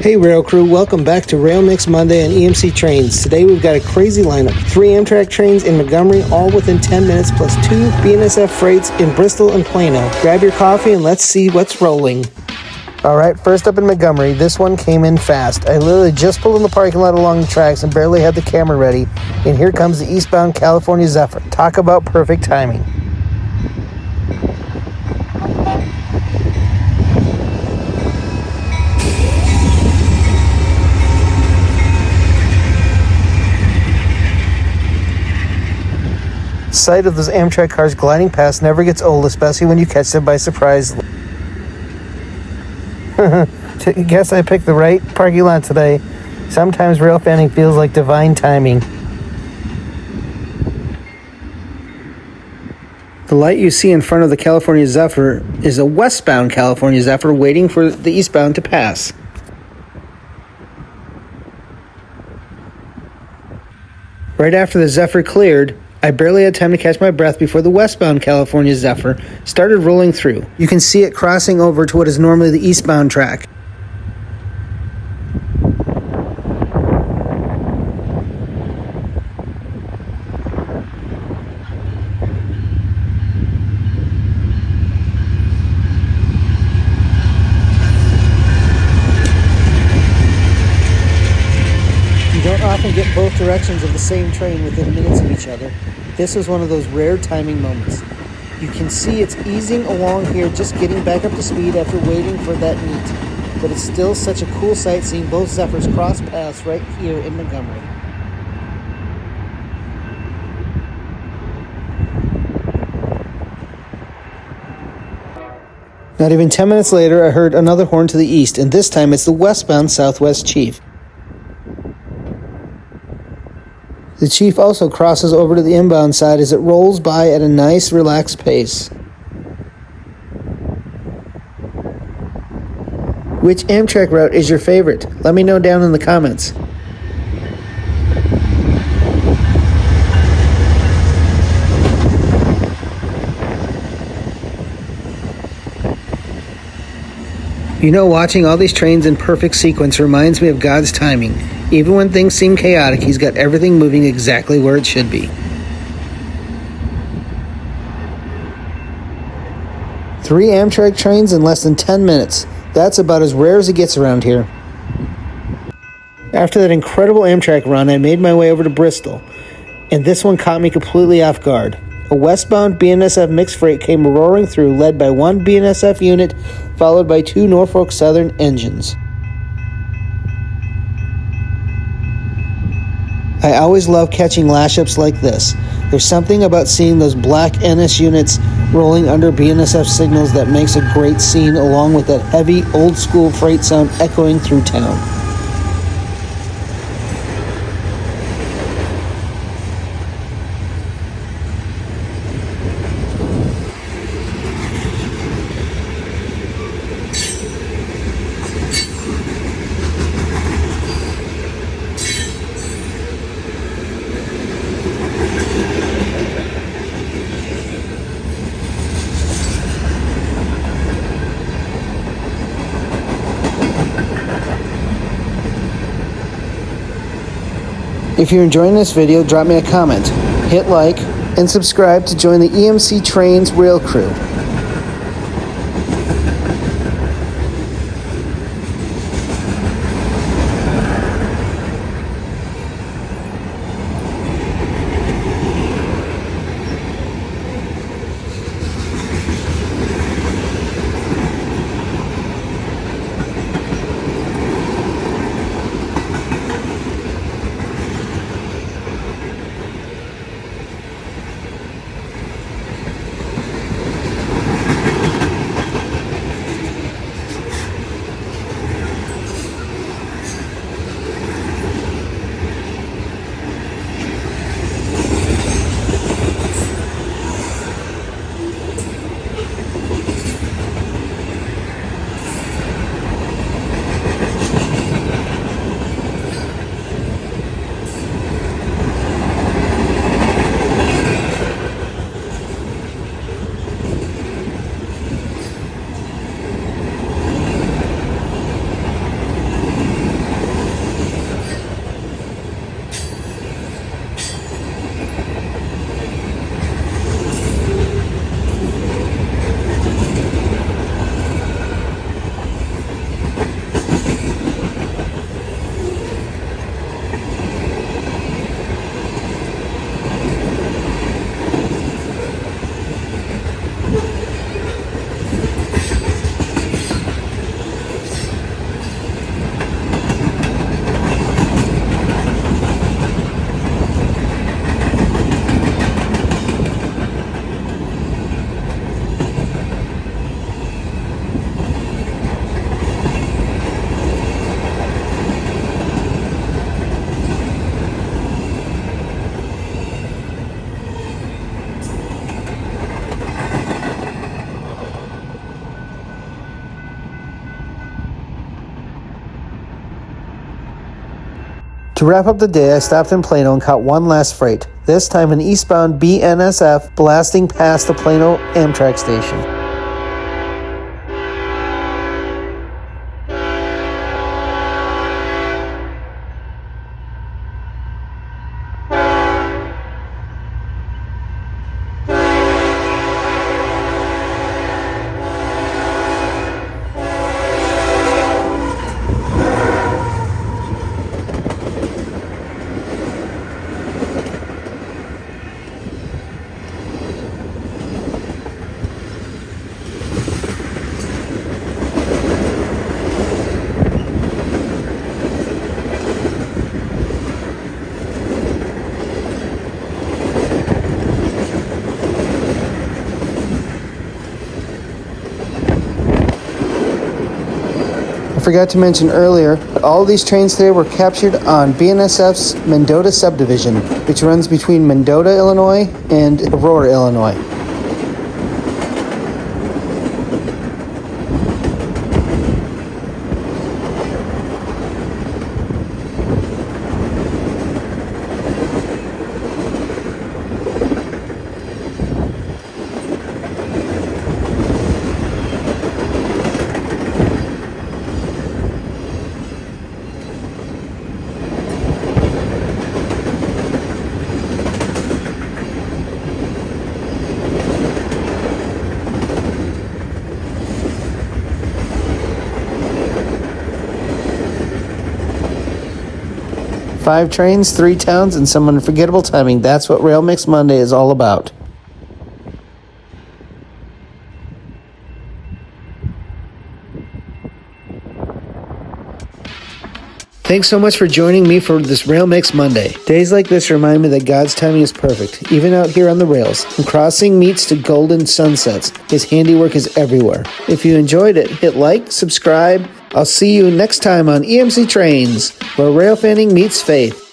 Hey Rail Crew, welcome back to Rail Mix Monday on EMC Trains. Today we've got a crazy lineup. 3 Amtrak trains in Montgomery, all within 10 minutes, plus 2 BNSF freights in Bristol and Plano. Grab your coffee and let's see what's rolling. Alright, first up in Montgomery, this one came in fast. I literally just pulled in the parking lot along the tracks and barely had the camera ready. And here comes the Eastbound California Zephyr. Talk about perfect timing. Sight of those Amtrak cars gliding past never gets old, especially when you catch them by surprise. Guess I picked the right parking lot today. Sometimes railfanning feels like divine timing. The light you see in front of the California Zephyr is a westbound California Zephyr waiting for the eastbound to pass. Right after the Zephyr cleared, I barely had time to catch my breath before the westbound California Zephyr started rolling through. You can see it crossing over to what is normally the eastbound track. You don't often get both directions of the same train within minutes of each other. This was one of those rare timing moments. You can see it's easing along here, just getting back up to speed after waiting for that meet. But it's still such a cool sight seeing both Zephyrs cross paths right here in Montgomery. Not even 10 minutes later, I heard another horn to the east, and this time it's the Westbound Southwest Chief. The Chief also crosses over to the inbound side as it rolls by at a nice, relaxed pace. Which Amtrak route is your favorite? Let me know down in the comments. You know, watching all these trains in perfect sequence reminds me of God's timing. Even when things seem chaotic, He's got everything moving exactly where it should be. 3 Amtrak trains in less than 10 minutes. That's about as rare as it gets around here. After that incredible Amtrak run, I made my way over to Bristol, and this one caught me completely off guard. A westbound BNSF mixed freight came roaring through, led by 1 BNSF unit, followed by 2 Norfolk Southern engines. I always love catching lash-ups like this. There's something about seeing those black NS units rolling under BNSF signals that makes a great scene, along with that heavy, old-school freight sound echoing through town. If you're enjoying this video, drop me a comment, hit like, and subscribe to join the EMC Trains Rail Crew. To wrap up the day, I stopped in Plano and caught one last freight, this time an eastbound BNSF blasting past the Plano Amtrak station. I forgot to mention earlier, but all these trains today were captured on BNSF's Mendota subdivision, which runs between Mendota, Illinois and Aurora, Illinois. Five trains, 3 towns, and some unforgettable timing. That's what Rail Mix Monday is all about. Thanks so much for joining me for this Rail Mix Monday. Days like this remind me that God's timing is perfect, even out here on the rails. From crossing meets to golden sunsets, His handiwork is everywhere. If you enjoyed it, hit like, subscribe. I'll see you next time on EMC Trains, where railfanning meets faith.